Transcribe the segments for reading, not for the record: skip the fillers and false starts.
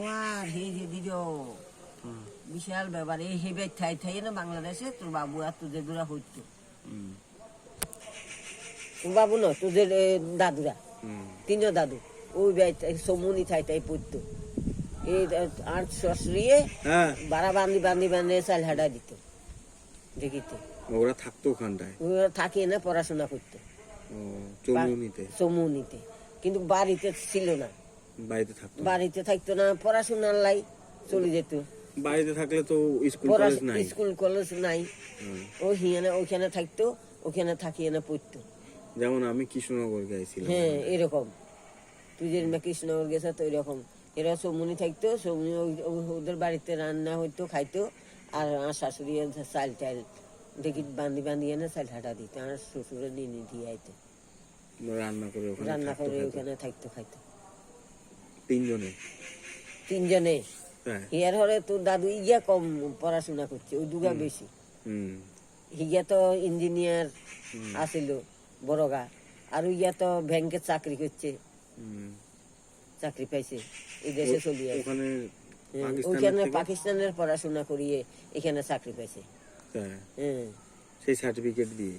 আর হে হে দিল বিশাল ব্যাপার এই হেবে ঠাই ঠাই না বাংলাদেশে তোর বাবু আর তোদের দুরা হইতো তোর বাবু নয় তোদের দাদুরা তিনও দাদু ওই সমুনি ঠাই ঠাই পড়তো এই আর সসরিয়ে বাড়া বান্ধি বান্ধি বান্ধে চাল হাঁটা দিত দেখিতে ওরা থাকতো ওখানটায় ওরা থাকিয়ে না পড়াশোনা করতো সমুনিতে কিন্তু বাড়িতে ছিল না বাড়িতে থাকতো না পড়াশোনার লাই চলে যেত বাড়িতে থাকলে তো স্কুল কলেজ নাই ও হিয়ানে ওখানে থাকতো ওখানে থাকিয়ে না পড়তো যেমন আমি কৃষ্ণনগর গেছিলাম হ্যাঁ এরকম তুই যে কৃষ্ণনগর গেছ তো এরকম এরা সমুনি থাকতো সমুনি ওদের বাড়িতে রান্না হইতো খাইতো আর আমার শাশুড়ি চাল টাল দেখি বান্ধি বান্ধি এনে চাল হাঁটা দিত আমার শ্বশুরে নিয়ে দিয়ে আইতো রান্না করে ওখানে থাকতো খাইতো তিনজনে হিয়ার হরে তোর দাদু ইয়া কম পড়াশোনা করছে ওই দুগা বেশি হিয়া তো ইঞ্জিনিয়ার আসিল বড়গা আর ইয়া তো ব্যাংকে চাকরি করছে চাকরি পাইছে এই দেশে চলি ওইখানে পাকিস্তানের পড়াশোনা করিয়ে এখানে চাকরি পাইছে সেই সার্টিফিকেট দিয়ে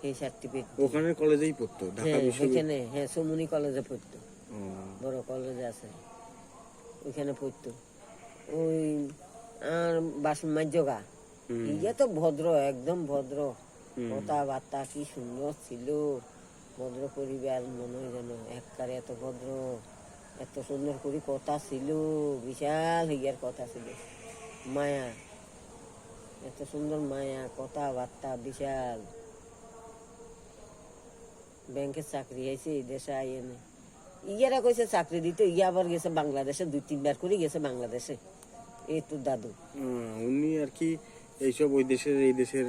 এই সার্টিফিকেট ওখানে কলেজেই পড়তো ঢাকা বিশ্ববিদ্যালয়ে সমুনি কলেজে পড়তো বড় কলেজ আছে ওইখানে পড়তো ওই আর বাসন মাজগা ইয়া তো ভদ্র একদম ভদ্র কথাবার্তা কি সুন্দর ছিল ভদ্র পরিবার মনে হয় যেন একবারে এত ভদ্র এত সুন্দর করে কথা ছিল বিশাল হিয়ার কথা ছিল মায়া এত সুন্দর মায়া কথাবার্তা বিশাল ব্যাংকের চাকরি হয়েছে এই দেশে আইয়ে না ইয়ারা কইছে চাকরি দিতে ইয়া আবার গেছে বাংলাদেশে 2-3 বার করে গেছে বাংলাদেশে এই তোর দাদু উনি আর কি এইসব ওই দেশের এই দেশের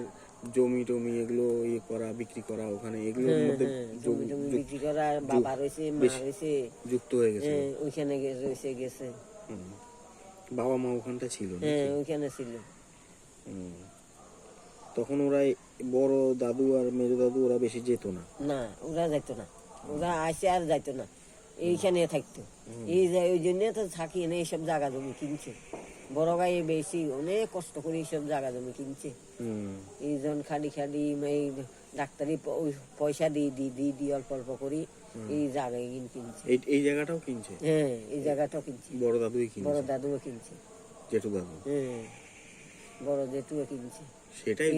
জমি টমি এগুলো ইয়ে করা বিক্রি করা ওখানে এগুলোর মধ্যে জমি টমি বিক্রি করা বাবা রয়েছে মা রয়েছে যুক্ত হয়ে গেছে ওইখানে গেছে বাবা মা ওখানটা ছিল ওইখানে ছিল তখন ওরা বড় দাদু আর মেজো দাদু ওরা বেশি যেত না ওরা যাইতো না ওরা আসে আর যাইতো না এইখানে থাকতো এই ওই জন্য তো থাকি না এইসব জায়গা জমি কিনছে বড় গায়ে বেশি অনেক কষ্ট করে এইসব জায়গা জমি কিনছে এইজন খালি এই ডাক্তারি পয়সা দিয়ে অল্প অল্প করে এই জায়গায় কিনছে এই জায়গাটাও কিনছে এই জায়গাটাও কিনছে বড় দাদুও কিনছে জেঠু দাদু বড় জেঠুও কিনছে সেটাই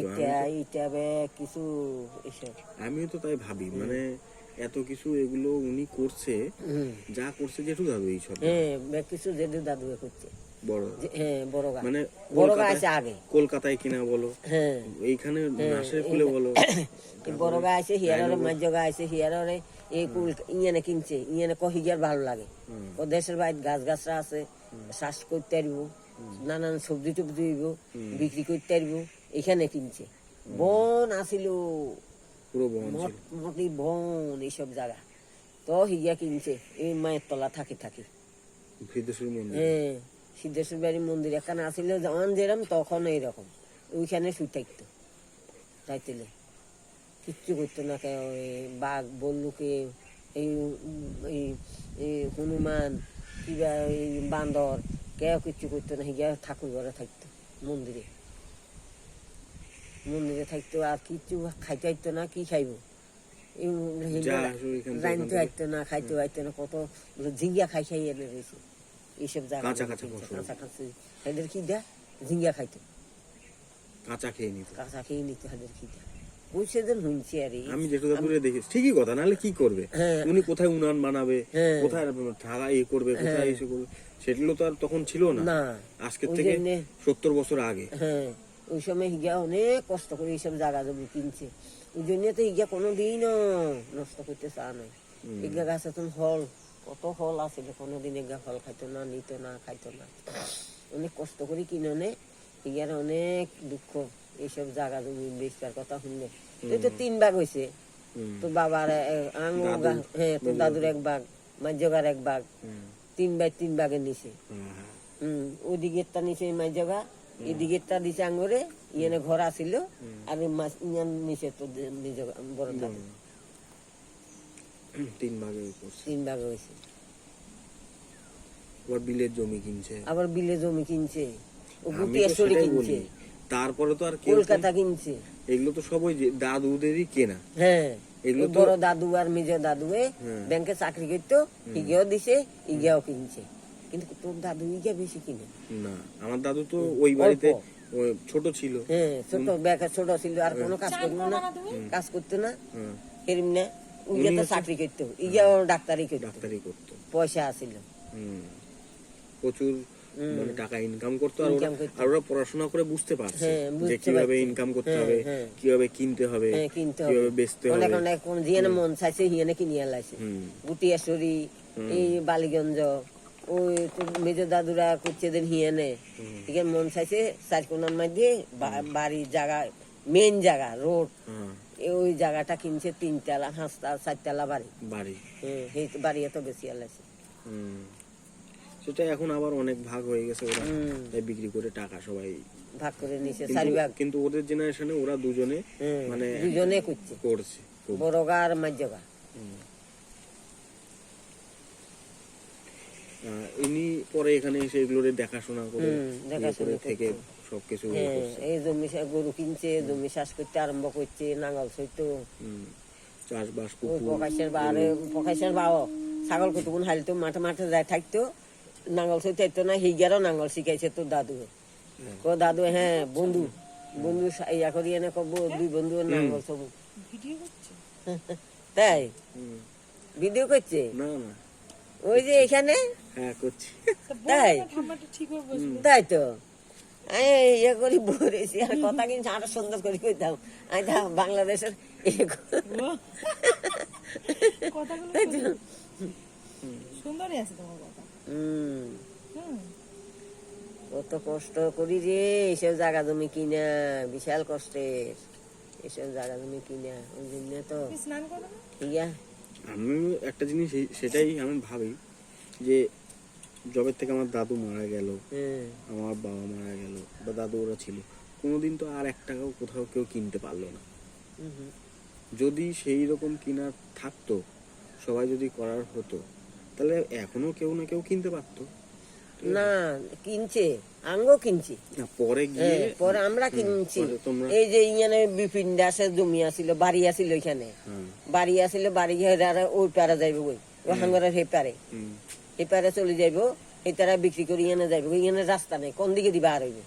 কিছু এসব আমিও তো তাই ভাবি মানে এত কিছু এগুলো উনি করছে যা করছে জেঠু দাদু এইসব কিছু জেঠু দাদু করছে মানে কলকাতায় কিনা বলো এইখানে নাসেরকুলে বলো বড় গা আছে হিয়ারে মাঝ গা আছে হিয়ারে এই কুল ইয়ানে কিনছে ইয়ানে কহিগার ভালো লাগে ও দেশের বাইরে গাছ গাছরা আছে চাষ করতে পারব নানান সবজি টবজি হইব বিক্রি করতে পারব এখানে কিনছে বন আসিল মোটামুটি বন এইসব জায়গা তো হিয়া কিনছে এই মায়ের তলা থাকি সিদ্ধেশ্বর বাড়ির মন্দির এখানে আসিল যখন যেরকম তখন এইরকম ওইখানে শুই থাকতো তাইতেলে কিচ্ছু করতো না কেউ বাঘ বল্লুকে এই হনুমান কিবা এই বান্দর কেউ কিচ্ছু করতো না হিয়া ঠাকুর ঘরে থাকতো মন্দিরে থাকতো আর কিচ্ছু খাইতে হইতো না কি খাইব রাইনতে হইতো না খাইতে হইতো না কত ঝিঙ্গা খাই এনে রয়েছে এইসব জায়গা কাছাকাছি এদের কি দেয় ঝিঙ্গা খাইতো কাঁচা খেয়ে নিত এদের কি দেয় আমি ঠিকই কথা নাহলে কি করবে উনি কোথায় উনান বানাবে কোথায় ঢাকা করবে কোথায় এসে করবে সেগুলো তো আর তখন ছিল না আজকের থেকে 70 বছর আগে ওই সময় হিগা অনেক কষ্ট করে এইসব জায়গা জমি কিনছে ওই জন্য তো হিগা কোনোদিন নষ্ট করতে চা নাই হিগা গাছ এখন ফল কত ফল আছে কোনোদিন এগা ফল খাইতো না নিত না খাইতো না অনেক কষ্ট করে কিনে হিগার অনেক দুঃখ এইসব জায়গা জমি বেচবার কথা শুনলে তুই তো 3 ভাগ হয়েছে তোর বাবার তোর দাদুর 1 ভাগ মাঝগার 1 ভাগ 3 ভাগের নিচে ওদিকেরটা নিচে মাঝগা এদিকেরটা দিছে আঙ্গরে ইয়ানে ঘর আসিল আর নিচে তো বড় দাদু 3 ভাগে হয়েছে আবার বিলের জমি কিনছে, আবার বিলে জমি কিনছে, ও আমি গুটি তো এসরে সেটাই কিনছে, বলি। তারপরে তো আর কেউ কলকাতা কিনছে। এগুলো তো সব ওই যে দাদুদেরই কেনা। হ্যাঁ, এগুলো তো বড় দাদু আর মেজ দাদু ব্যাংকে চাকরি করতো, ইগেও দিছে, ইগেও কিনছে। কিন্তু তোর দাদু ইগা বেশি কিনে না, আমার দাদু তো ওই বাড়িতে ছোট ছিল। হ্যাঁ, ছোট ব্যাংকে ছোট ছিল, আর কোনো কাজ করতো না, কাজ করতো না, এরম না। উইগা তো চাকরি করতো, ইগেও ডাক্তারি করতো, পয়সা আছিল, প্রচুর মানে টাকা ইনকাম করতো। আর ওরা পড়াশোনা করে বুঝতে পারছে যে কিভাবে ইনকাম করতে হবে, কিভাবে কিনতে হবে, কিভাবে বেচতে হবে। অনেক অনেক কোন জিয়ানে মন চাইছে হিয়ানে কিনিয়া লাইছে। গুটিয়াশরি, এই বালিগঞ্জ, ওই মেজ দাদুরা করছে দেন হিয়ানে, এখানে মন চাইছে চার কোনার মধ্যে বাড়ি জায়গা, মেন জায়গা রোড, ওই জায়গাটা কিনছে 3 তলা 5 তলা 4 তলা বাড়ি। সেই বাড়ি এত বেশি আলাইছে। সেটা এখন আবার অনেক ভাগ হয়ে গেছে, ওরা বিক্রি করে টাকা সবাই ভাগ করে নিছে 4 ভাগ। কিন্তু ওদের জেনারেশনে ওরা দুজনে মানে দুজনে করছে, বড়গা আর মাঝগা। ইনি পরে এখানে এসে এগুলোর দেখাশোনা করে থেকে সবকিছু এই জমি গরু কিনছে, জমি চাষ করতে আরম্ভ করছে, নাঙ্গল সইতো, চাষবাস পকাইশের বাও ছাগল কতগুণ হাইলতো, মাঠে মাঠে যাই থাকতো, নাঙ্গল সইতো না, হিগারও নাঙ্গল শিখাইছে তোর দাদু। দাদু হ্যাঁ বন্ধু বন্ধু ইয়া করি এনে কব 2 বন্ধু নাঙ্গল সব তাই ভিডিও করছে। না না, ওই যে এখানে করছি তাই, তাই তো আমি ইয়ে করি বলেছি, আর কথা কিন্তু আরো সুন্দর করে কইতাম। আমি বাংলাদেশের কত কষ্ট করি রে এইসব জায়গা জমি কিনা, বিশাল কষ্টের এইসব জায়গা জমি কিনা। ওই জন্য তো আমি একটা জিনিস সেটাই আমি ভাবি যে জবের থেকে আমার দাদু মারা গেল, আমার বাবা মারা গেল, বা দাদু ওরা ছিল, কোনোদিন তো আর 1 টাকাও কোথাও কেউ কিনতে পারলো না। যদি সেই রকম কিনা থাকতো, সবাই যদি করার হতো, তাহলে এখনো কেউ না কেউ কিনতে পারতো না। কিনছে, আঙ্গো কিনছি, পরে গিয়ে পরে আমরা কিনছি। এই যে ইয়ানে বিপিন দাসের জমি আছিল, বাড়ি আছিল, ওইখানে বাড়ি আছিল, বাড়ি ওই পারে যাইব, ওই হাঙ্গরের হে পারে, হে পারে চলে যাইব, এই তারা বিক্রি করে ইয়ানে যাইব। ইয়ানে রাস্তা নেই, কোন দিকে দিবা আর হইব,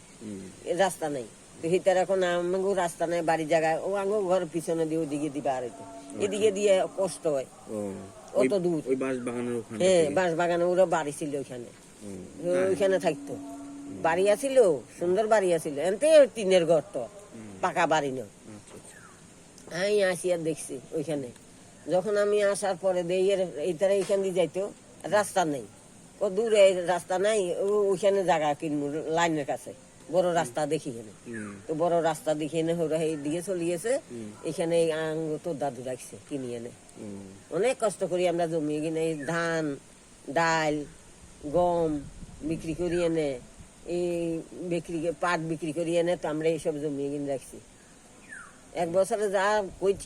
রাস্তা নাই। তো সেই তারা এখন আমাকে রাস্তা নাই, বাড়ি জায়গায় ও আঙ্গো ঘর পিছনে দিয়ে ওইদিকে দিবা আর হইতো, এদিকে দিয়ে কষ্ট হয় অত দূর। হ্যাঁ, বাঁশ বাগানে ওরা বাড়ি ছিল ওইখানে, ওইখানে থাকতো, বাড়ি আছিল, সুন্দর বাড়ি আছিল, এনতে টিনের ঘর, তো পাকা বাড়ি না। আমি আসি আর দেখছি ওইখানে, যখন আমি আসার পরে এই তারা এইখান দিয়ে যাইতো, রাস্তা নেই, ও দূরে রাস্তা নাই, ওইখানে জায়গা কিনবো লাইনের কাছে, বড় রাস্তা দেখি এনে, তো বড় রাস্তা দেখি এনে ওরা এইদিকে চলে গেছে, এখানে তোর দাদু রাখছে কিনি এনে। অনেক কষ্ট করি আমরা জমি কিনে, ধান ডাল গম বিক্রি করি এনে, এই পাট বিক্রি করি এনে, তো আমরা এইসব জমি কিনে রাখছি। 1 বছরে যা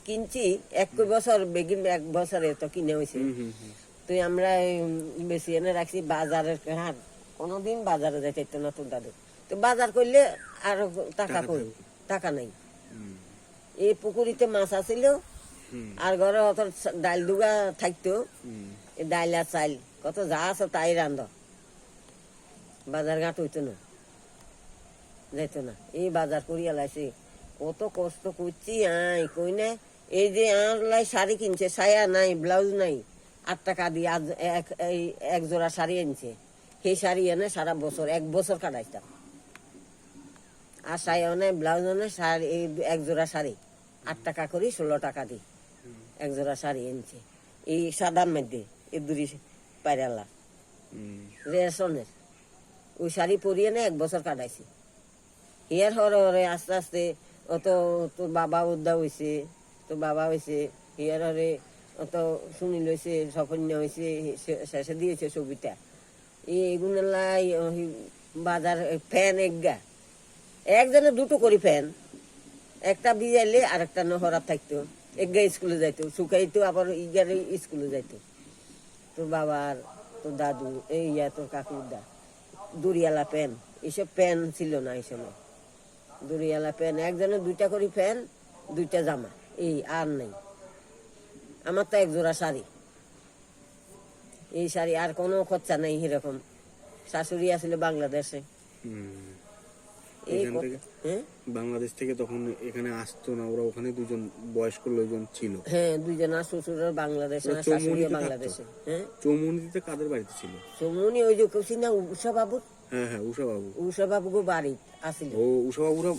কিনছি, 1 বছর বেগিন 1 বছরে তো কিনে হয়েছে, তো আমরা বেশি এনে রাখছি। বাজারের হাট কোনোদিন বাজারে যাইতে না তোর দাদু, তো বাজার করলে আর টাকা কই, টাকা নাই। এই পুকুরিতে মাছ আছিল, আর ঘরে অত ডাল দুগা থাকতো, ডাল আর চাল কত যা আছে তাই রান্ধ, বাজার ঘাট হইতো না, যাইতো না। এই বাজার করিয়া লাইছি, কত কষ্ট করছি আই কই না। এই যে আর শাড়ি কিনছে, সায়া নাই, ব্লাউজ নাই, 8 টাকা দিয়ে এক জোড়া শাড়ি আনছে, সেই শাড়ি এনে সারা বছর 1 বছর কাটাইতাম। আর সায়া নাই, ব্লাউজ নাই, শাড়ি 1 জোড়া শাড়ি 8 টাকা করি 16 টাকা দিই 1 জোড়া শাড়ি এনেছে, এই সাদার মধ্যে এই দুরি পায়রালা রেশনের, ওই শাড়ি পরিয়ে না 1 বছর কাটাইছি। হিয়ার হরে আস্তে আস্তে অত তোর বাবা উদ্যা হয়েছে, তোর বাবা হয়েছে, হিয়ার হরে অত সুনীল হয়েছে, সফন্য হয়েছে, শেষে দিয়েছে ছবিটা। এইগুলো বাজার ফ্যান একজনে 2টো করি ফ্যান, একটা বিজাইলে আর একটা নহরা থাকতো, একগা স্কুলে যাইতো, শুকাইতো, আবার ইগারে স্কুলে যাইতো। তোর বাবার তোর দাদু এই তোর কাকুর দা দড়িয়ালা প্যান, এসব প্যান ছিল না এই সময়। দড়িয়ালা প্যান, একজনের 2টা করে প্যান, 2টা জামা, এই আর নেই। আমার তো 1 জোড়া শাড়ি, এই শাড়ি, আর কোনো খরচা নেই এরকম। শাশুড়ি আসলে বাংলাদেশে। এই এখান থেকে বাংলাদেশ থেকে তখন এখানে আসতো না ওরা, ওখানে 2জন বয়স্ক লোকজন ছিল। হ্যাঁ, 2জন, আর শ্বশুরের বাংলাদেশে, আর শাশুড়ি বাংলাদেশে। হ্যাঁ, চৌমুনিতে কাদের বাড়িতে ছিল? চৌমুনি ওই যে কইছি না উষা বাবুর। হ্যাঁ, উষা বাবু। উষা বাবুর বাড়ি আসিল। ও, উষা বাবুরা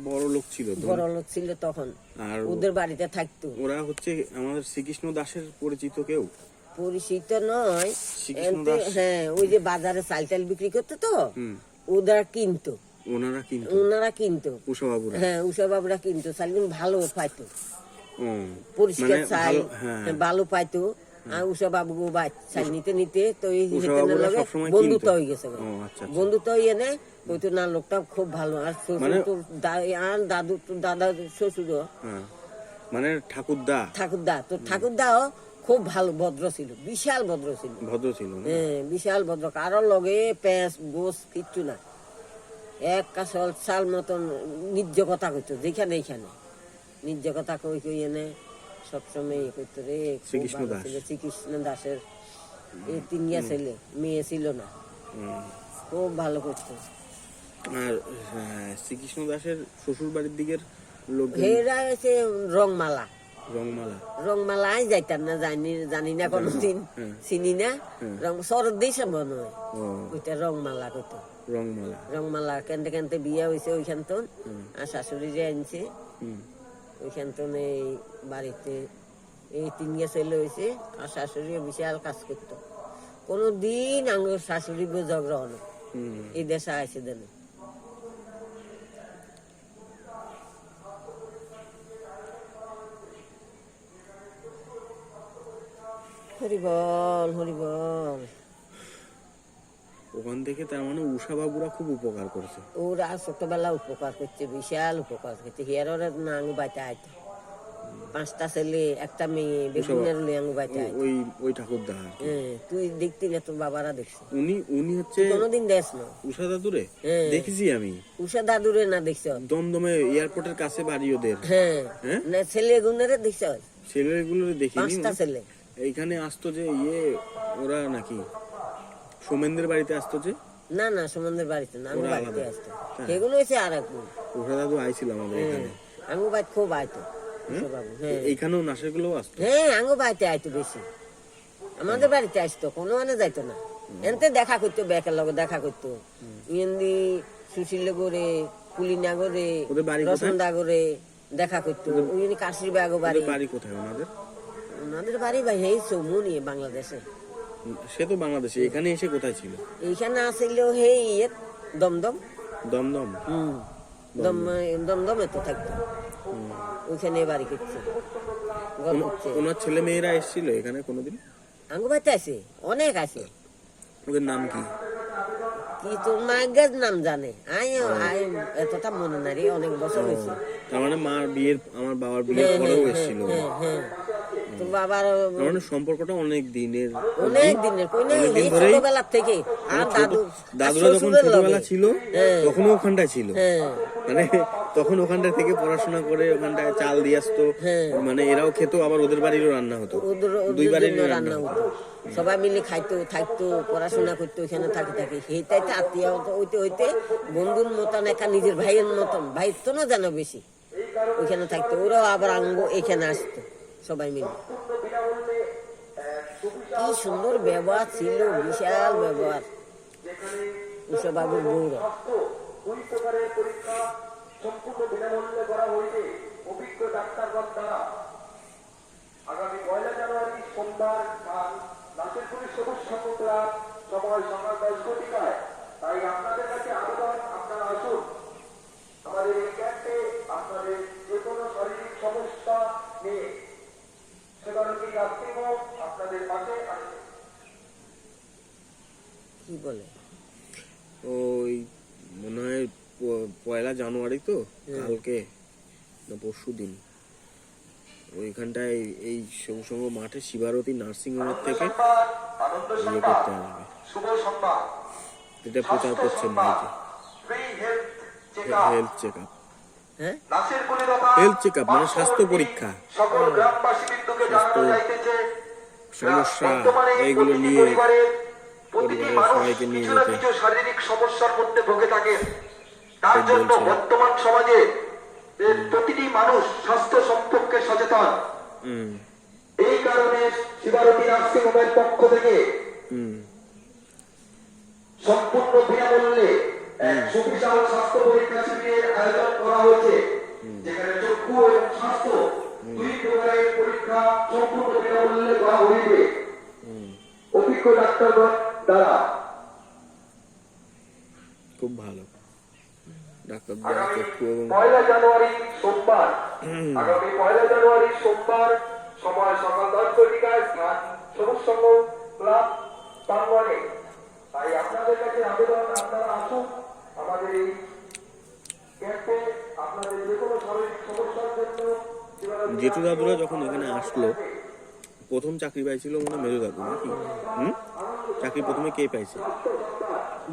বড় লোক ছিল তো? বড় লোক ছিল তখন, আর ওদের বাড়িতে থাকতো। ওরা হচ্ছে আমাদের শ্রীকৃষ্ণ দাসের পরিচিত কেউ? পরিচিত নয়, শ্রীকৃষ্ণ দাস। হ্যাঁ, ওই যে বাজারে চাল বিক্রি করতো তো, ওরা কিনতো। ওনারা কিনতো উষা বাবুরা? হ্যাঁ, উষা বাবুরা কিনতো চালগুলো, ভালো পাইতো, মানে পরিষ্কার চাল, ভালো পাইতো। আর উষা বাবু চাল নিতে নিতে তো এই বন্ধুত্ব হয়ে গেছে। বন্ধুত্ব হয়ে নেয় হয়তো না, লোকটা খুব ভালো। আর শ্বশুর আর দাদু, দাদা শ্বশুর মানে ঠাকুরদা তো ঠাকুরদাও খুব ভালো, ভদ্র ছিল, বিশাল ভদ্র ছিল। হ্যাঁ, বিশাল ভদ্র, কারো লগে পেঁচ গোস কিচ্ছু না, এক কাসল চাল মতন নিজ কথা কইতো, যেখানে এইখানে নিজ কথা কই কই এনে সবসময় কইতো রে। শ্রীকৃষ্ণ দাসের এই 3 ছেলে, মেয়ে ছিল না, খুব ভালো করতো। আর শ্রীকৃষ্ণ দাসের শ্বশুর বাড়ির দিকের লোক এরা হচ্ছে রংমালা। রংমালায় যাইতাম না, জানি না কোনদিন, চিনি না। শরৎ দিয়েছে মনে হয়, ওইটা রংমালা কইতো। রংমালা কেনতে কেনতে বিয়ে হয়েছে ওইখান তো, আর শাশুড়ি যে আনছে ওইখান তো, এই বাড়িতে এই 3 ছেলে হয়েছে। আর শাশুড়িও বিশাল কাজ করতো, কোনদিন আমার শাশুড়ি ঝগড়া হলো এই দেশে আসে দেন। হরিবল হরিবল। ওখান থেকে তার মানে উষা বাবুরা খুব উপকার করছে। ওরা ছোটবেলা উপকার করছে, বিশাল উপকার করছে। হিয়ারে না আঙু বাইতে আইতো, 5টা ছেলে, একটা মেয়ে, বেগুনের লই আঙু বাইতে আইতো। ওই ঠাকুরদা। হ্যাঁ, তুই দেখতি না, তোর বাবারা দেখছে। উনি হচ্ছে কোনদিন দেখ না উষা দাদুরে? দেখেছি আমি। উষা দাদুরে না দেখছ? দমদমে এয়ারপোর্টের কাছে বাড়ি ওদের। হ্যাঁ, না ছেলে গুনেরে দেখছ? ছেলেগুলোরে দেখিনি। 5টা ছেলে এইখানে আসতো যে ওরা নাকি সোমেনদের বাড়িতে আসতো যে? না না, সোমেনদের বাড়িতে না, আমি বাড়িতে আসতো। সেগুলো হচ্ছে আর এক উষা দাদু আইছিল আমাদের এখানে, আমি বাড়ি খুব আইতো। এইখানেও নাসেরগুলো আসতো? হ্যাঁ, আঙ্গো বাড়িতে আইতো বেশি, আমাদের বাড়িতে আসতো, কোনো মানে যাইতো না। এনতে দেখা করতো, ব্যাকের লগে দেখা করতো, ইন্দি সুশীল গড়ে, পুলিনা গড়ে, রসন্দা গড়ে দেখা করতো। ওই কাশির বাগো বাড়ি। বাড়ি কোথায় ওনাদের? ওনাদের বাড়ি ভাই এই চৌমুনি, বাংলাদেশে। সে তো বাংলাদেশে, এখানে এসে কোথায় ছিল? এইখানে আসিল হেই দমদম। দমদমে তো থাকতো, ওইখানে বাড়ি করছে। ওনার ছেলে মেয়েরা এসেছিল এখানে কোনোদিন? আঙ্গু বাড়িতে আছে, অনেক আছে। ওদের নাম কি? কি তোর মায়ের নাম জানে, এতটা মনে নাই রে, অনেক বছর হয়েছে। তার মানে আমার বাবার বিয়ের পরেও এসেছিল। তোর বাবার মানে সম্পর্কটা অনেক দিনের, কই না, এই ছোটবেলা থেকে। আর দাদুরা যখন ছোটবেলা ছিল তখনও ওখানটায় ছিল, মানে তখন ওখানটা থেকে পড়াশোনা করে ওখানটায় চাল দিয়ে আসতো, মানে এরাও খেত, আবার ওদের বাড়িরও রান্না হতো, 2 বাড়ির রান্না হতো। সবাই মিলে খাইতো, থাকতো, পড়াশোনা করতো, ওইখানে থাকি সেইটাইতে আত্মীয় হইতে হইতে বন্ধুর মতন, একা নিজের ভাইয়ের মতন, ভাইয়ের তো না জানো বেশি, ওইখানে থাকতো। ওরাও আবার এখানে আসতো সবাই মিলে। কি সুন্দর ব্যবহার ছিল, বিশাল ব্যবহার উষা বাবুর বউরা। আগামী 1 জানুয়ারি সোমবার নাসিরপুরের সবুজ সংগঠনরা সময় সকাল 10 ঘটিকায়। তাই আপনাদের কাছে আবেদন, আপনারা আসুন আমাদের এই ক্যাম্পে। আপনাদের যে কোনো শারীরিক সমস্যা নিয়ে সেবারতী নার্সিংহোম আপনাদের পাশে আছে। কি বলে ওই মনে হয় 1 জানুয়ারি তো, কালকে না পরশু দিন ওইখানটায় এই সবুজ মাঠে শিবারতী নার্সিং হোমের থেকে সংবাদ, আনন্দ ইয়ে সংবাদ, করতে হবে, শুভ সংবাদ, এটা প্রচার করছে মাইকে। Free health checkup, health check up, হ্যাঁ নাসিরপুরে তথা হেলথ চেক আপ মানে স্বাস্থ্য পরীক্ষা, সকল গ্রামবাসী বিন্দুকে জানানো স্বাস্থ্য যাইতেছে সমস্যা বর্তমানে এইগুলো প্রতিটি নিয়ে প্রতিটি পরিবারের মানুষ সবাইকে নিয়ে কিছু না যেতে। কিছু শারীরিক সমস্যার মধ্যে ভুগে থাকে। তার ঠিক জন্য বলছেন। বর্তমান সমাজে প্রতিটি মানুষ স্বাস্থ্য সম্পর্কে সচেতন। হুম এই কারণে শিবারতী নার্সিং হোমের পক্ষ থেকে হুম সম্পূর্ণ বিনামূল্যে এক সুবিশাল স্বাস্থ্য পরীক্ষা শিবিরের আয়োজন করা হয়েছে, যেখানে চক্ষু এবং স্বাস্থ্য দুই প্রকারের পরীক্ষা সম্পূর্ণ বিনামূল্যে করা হইবে অভিজ্ঞ ডাক্তারগণ দ্বারা। খুব ভালো ডাক্তার দ্বারা আগামী চক্ষু এবং 1 জানুয়ারি সোমবার, আগামী 1 জানুয়ারি সোমবার সময় সকাল 10 ঘটিকায় স্থান সবুজ সংঘ ক্লাব প্রাঙ্গণে। তাই আপনাদের কাছে আবেদন, আপনারা আসুন আমাদের এই ক্যাম্পে। আপনাদের যে কোনো শারীরিক সমস্যার জন্য জেঠু দাদুরা যখন এখানে আসলো প্রথম চাকরি পাইছিল মানে মেজো দাদু নাকি? চাকরি প্রথমে কে পাইছে?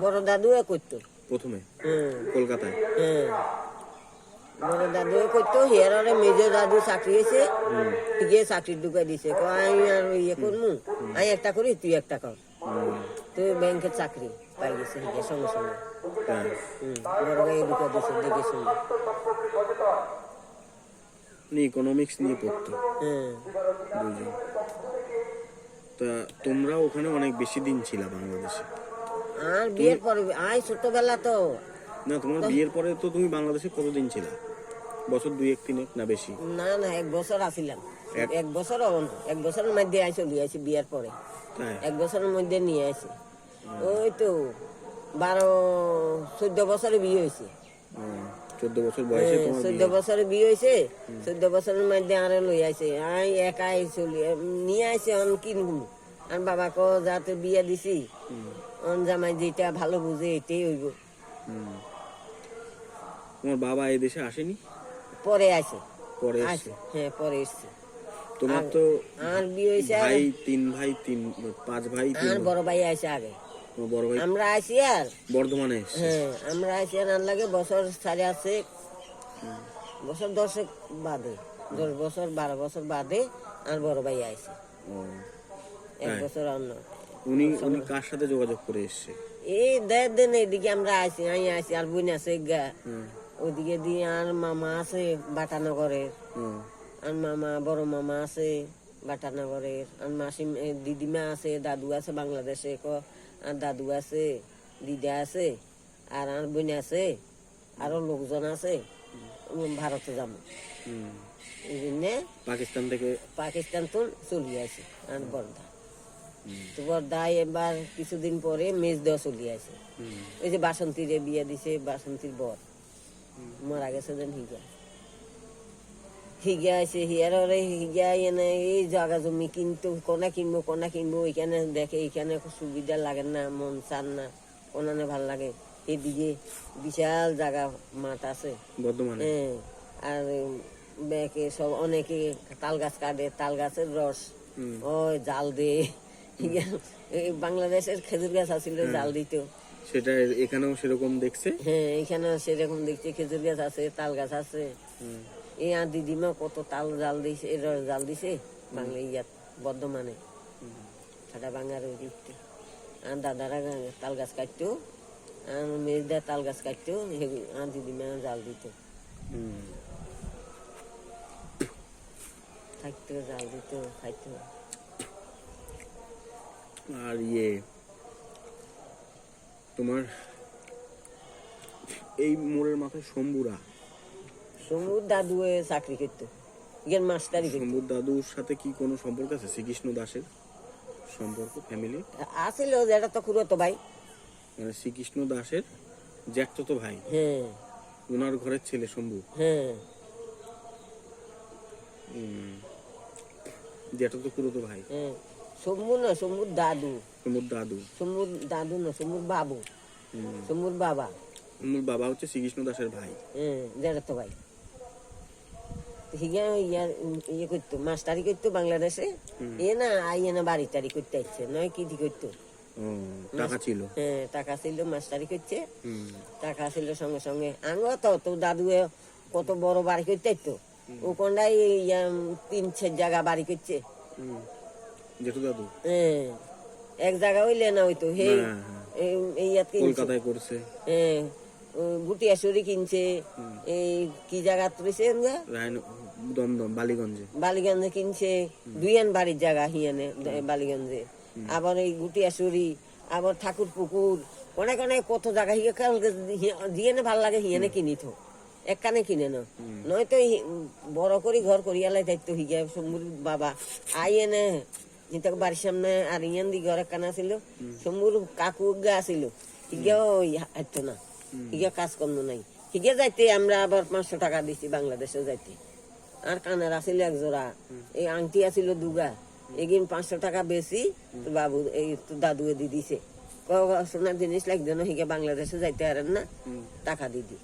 বড় দাদু করতো। প্রথমে হ্যাঁ কলকাতায়। হ্যাঁ বড় দাদু করতো, হিয়ারে মেজো দাদু চাকরি হয়েছে, গিয়ে চাকরি ঢুকাই দিছে। আমি আর ইয়ে করবো, আমি একটা করি তুই একটা কর। তুই ব্যাংকের চাকরি পাই গেছে হিগে সঙ্গে সঙ্গে। তাই বড় ভাই ঢুকাই দিছে দেখে শুনে। ইকোনমিক্স নিয়ে পড়তো হ্যাঁ দুজন। তা তোমরা ওখানে অনেক বেশি দিন ছিলা বাংলাদেশে? আর বিয়ের পরে আই ছোটবেলা তো না, তোমার বিয়ের পরে তো তুমি বাংলাদেশে কতদিন ছিলা? বছর 2-1-3 না বেশি? না 1 বছর আসিলাম। এক- 1 বছর 1 বছরের মধ্যে আই চলে আসি বিয়ের পরে। তাই 1 বছরের মধ্যে নিয়ে আসি। ওই তো 12-14 বছরে বিয়ে হয়েছে। 14 বছর বয়সে তোমার 14 বিয়ে? বছরে বিয়ে হয়েছে। 14 বছরের মধ্যে আরো লই আইছে। আই একাই চলি নিয়ে আইছে। অন কিনবো আর বাবা কো যাতে বিয়ে দিছি, অন জামাই যেটা ভালো বুঝে এটাই হইব। তোমার বাবা এই দেশে আসেনি? পরে আসে। পরে আসে এসছে? হ্যাঁ পরে এসছে। তোমার তো আর বিয়ে হয়েছে আর ভাই 3 ভাই 5 ভাই 3 আর বড় ভাই আসে আগে। তোমার বড় ভাই আমরা আসি আর বর্ধমানে এসছে। হ্যাঁ আমরা আসি আর আর লাগে বছর 4.5 বছর 10 বাদে, 10 বছর 12 বছর বাদে আর বড় ভাই আসে। ও, 1 তাই? বছর অন্য উনি কার সাথে যোগাযোগ করে এসছে? এই দেন এদিকে আমরা আসি, আমি আসি আর বোন আছে গা ওদিকে দিয়ে। আর মামা আছে বাটানগরের, আর মামা বড় মামা আছে বাটানগরের, আর মাসি দিদিমা আছে, দাদু আছে বাংলাদেশে, আর দাদু আছে, দিদা আছে, আর বোন আছে, আরো লোকজন আছে। ভারতে যাবো এই জন্যে পাকিস্তান থেকে। পাকিস্তান তো চলে আসে। আর বর্ধা তো বর্ধায় এবার কিছুদিন পরে মেজ দেওয়া চলে আসে। ওই যে বাসন্তীর বিয়ে দিছে, বাসন্তীর বর মারা গেছে যেন হিগা আছে। হিয়ার হিগা এনে এই জায়গা জমি কিন্তু কোনা কিনবো এখানে দেখে এখানে সুবিধা লাগে না, মন চান না, কোনানে ভাল লাগে। এদিকে বিশাল জায়গা মাঠ আছে বর্ধমানে। হ্যাঁ। আর ব্যাকে সব অনেকে তাল গাছ কাটে, তাল গাছের রস ওই জাল দে। এই বাংলাদেশের খেজুর গাছ আছিল, জাল দিত। সেটা এখানেও সেরকম দেখছে। হ্যাঁ এখানে সেরকম দেখছি, খেজুর গাছ আছে, তাল গাছ আছে। এই আর দিদিমা কত তাল জাল দিছে, রস জাল দিছে বাংলা ইয়াত বর্ধমানে সাটা বাঙার ওই দিকতে। আর দাদারা তাল গাছ কাটতো, আর মেয়েদা তাল গাছ কাটতো, আর দিদিমা জাল দিত, থাকতো জাল দিত, খাইতো। আর তোমার এই মোড়ের মাথায় শম্ভুরা, সমুদ্র দাদু চাকরি করতো, ইয়ের মাস্টারি করতো। শম্ভুর দাদুর সাথে কি কোনো সম্পর্ক আছে? শ্রীকৃষ্ণ দাসের সম্পর্ক ফ্যামিলি আসিল, যেটা তো খুঁড়তো ভাই। মানে শ্রীকৃষ্ণ দাসের জ্যাঠতো ভাই, হ্যাঁ ওনার ঘরের ছেলে শম্ভু। হ্যাঁ জ্যাঠতো খুড়তো ভাই। হ্যাঁ শম্ভু না, শম্ভুর দাদু। শম্ভুর দাদু। শম্ভুর দাদু না, শম্ভুর বাবু, শম্ভুর বাবা। শম্ভুর বাবা হচ্ছে শ্রীকৃষ্ণ দাসের ভাই। হ্যাঁ যেটা তো ভাই। হিগা ইয়ে করতো মাস্টারি করতো বাংলাদেশে এ না আইয়ে না বাড়ি টাড়ি করতে আসছে নয় কি করতো ও, টাকা ছিল। হ্যাঁ টাকা ছিল মাস্টারি করছে হুম, টাকা ছিল সঙ্গে সঙ্গে আঙ্গো তো তো দাদু কত বড় বাড়ি করতে তো ও কোনটাই 3-4 জায়গা বাড়ি করছে হুম। জেঠু দাদু হ্যাঁ এক জায়গা হইলে না হইতো হে হ্যাঁ, হ্যাঁ। কলকাতায় করছে। হ্যাঁ গুটিয়াশুরি কিনছে এই কি জায়গা তুলেছে দমদম বালিগঞ্জে। বালিগঞ্জে কিনছে দুইয়ান বাড়ির জায়গা হিয়ানে বালিগঞ্জে আবার এই গুটিয়াশুরি আবার ঠাকুর পুকুর অনেক অনেক কত জায়গা হিয়ে জিয়ানে ভাল লাগে হিয়ানে কিনিত একখানে কিনে না নয়তো বড় করে ঘর করিয়ালাই দায়িত্ব হিগে শম্ভুর বাবা আইয়েনে যেটা বাড়ির সামনে আর ইয়ান দি ঘর একখানা ছিল শম্ভুর কাকু গা ছিল হিগেও হাঁটতো না হিগে কাজ কর্ম নাই হিগে যাইতে আমরা আবার 500 টাকা দিছি বাংলাদেশে যাইতে আর কানের আছিল এক জোড়া এই আংটি আছিল দুগা এগিন 500 টাকা বেশি তো বাবু এই তো দাদু দি দিছে সোনার জিনিস লাগবে না হিগে বাংলাদেশে যাইতে পারেন না টাকা দিদি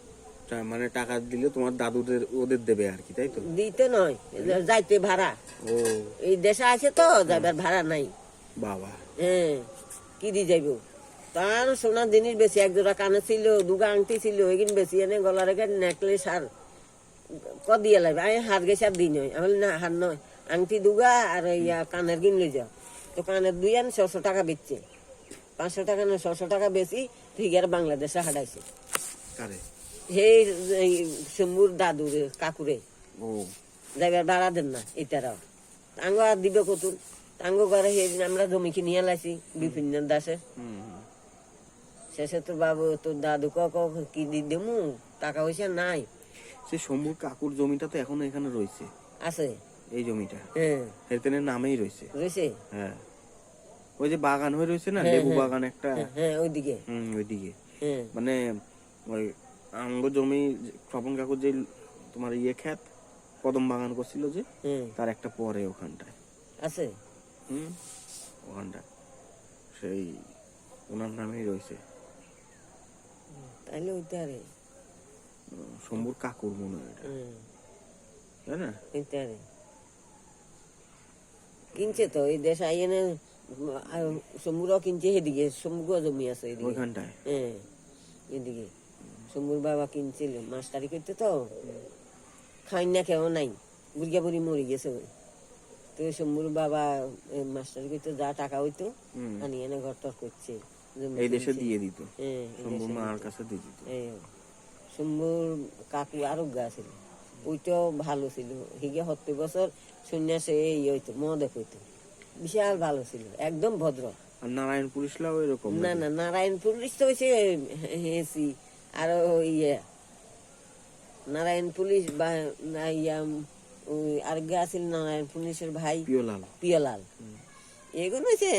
মানে টাকা দিলে তোমার দাদুদের ওদের দেবে আর কি, তাই তো? দিতে নয় যাইতে ভাড়া। ও, এই দেশে আছে তো যাবার ভাড়া নাই। বাবা, হ্যাঁ কি দিয়ে যাইব তার সোনার জিনিস বেশি এক জোড়া কানে ছিল দুগা আংটি ছিল এগিন বেশি এনে গলার নেকলেস আর দিয়ে লাগবে আমি হাত গেছে আর দিই নয় আমি না হাত নয় আংটি দুগা আর ইয়া কানের গিন লই যাও তো কানের 600 টাকা বেচছে 500 টাকা না 600 টাকা বেশি ঠিক আর বাংলাদেশে হাঁটাইছে সেই শম্ভুর দাদুর কাকুরে যাইবার ভাড়া দেন না এটারাও টাঙ্গো আর দিবে কতুন টাঙ্গো ঘরে সেদিন আমরা জমি কিনিয়ে লাইছি বিভিন্ন দাসে শেষে তো বাবু তোর দাদু কি দি দেমু টাকা পয়সা নাই। সে শম্ভুর কাকুর জমিটা তো এখনো এখানে রয়েছে, আছে এই জমিটা, হ্যাঁ এর নামেই রয়েছে রয়েছে। হ্যাঁ ওই যে বাগান হয়ে রয়েছে না, লেবু বাগান একটা, হ্যাঁ ওইদিকে, ওইদিকে মানে ওই আঙ্গ জমি স্বপন কাকুর যে তোমার ইয়ে ক্ষেত কদম বাগান করছিল যে তার একটা পরে ওখানটায় আছে, ওখানটা সেই ওনার নামেই রয়েছে। তাইলে ওইটা রে শম্ভুর কাকুর মনে হয় তাই না? কিনছে তো এই দেশ আইনে শম্ভুরাও কিনছে সেদিকে শম্ভুর জমি আছে ওইখানটায়, হ্যাঁ এদিকে শম্ভুর বাবা কিনছিল মাস্টারি করতে তো খাই না কেউ নাই বুড়িয়া বুড়ি মরে গেছে তো শম্ভুর বাবা মাস্টারি করতে যা টাকা হইতো আনি এনে ঘর টর করছে এই দেশে দিয়ে দিত, শম্ভুর মার কাছে দিয়ে দিত। শম্ভুর কাকু আরো গা ছিল ওইটাও ভালো ছিল হিগে 70 বছর সন্ন্যাসে এই হইতো মদক হইতো বিশাল ভালো ছিল একদম ভদ্র। আর নারায়ণপুর ইসলাম এরকম না না নারায়ণপুর তো হয়েছে হেসি আর ইয়ে নারায়ণ পুলিশ বা ইয়া আর গা আছিল নারায়ণ পুলিশের ভাই পিয়লাল এগুলো হয়েছে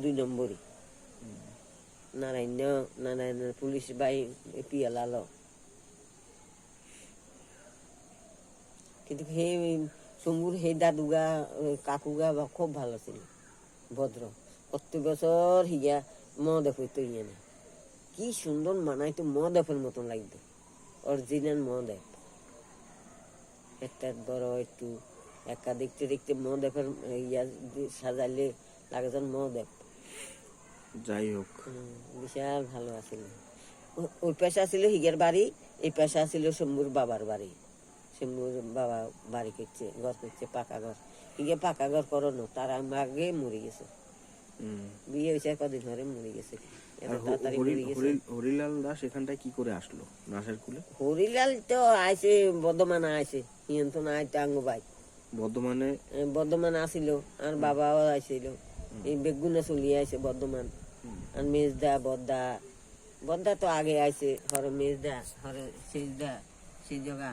2 নম্বরই নারায়ণের পুলিশ ভাই পিয়লাল। কিন্তু হে শম্ভুর হে দাদুগা কাকুগা খুব ভালো ছিল ভদ্র 70 বছর হিয়া মদক হইতো ইয়ে না কি সুন্দর মানাইতো মদপের মতন লাগতো অরিজিনাল মদপ একটা বড় একটু একা দেখতে দেখতে মদপের ইয়া সাজাইলে লাগে যেন মদপ। যাই হোক বিশাল ভালো আছিল ওই পেশা ছিল হিগের বাড়ি এই পেশা ছিল শম্ভুর বাবার বাড়ি শম্ভুর বাবা বাড়ি করছে ঘর করছে পাকা ঘর হিগে পাকা ঘর করানো তার আগে মরে গেছে বিয়ে হয়েছে কদিন ধরে মরে গেছে। হরিলাল দাস এখানটায় কি করে আসলো নাসের কুলে? হরিলাল তো আইছে বর্ধমানে আইছে হিয়ন তো না আইতে আঙ্গ ভাই বর্ধমানে আসিল আর বাবাও আইছিল এই বেগুনে চলিয়ে আইছে বর্ধমান আর মেজদা বদ্দা তো আগে আইছে হরে মেজদা হরে সেজদা সেই জায়গা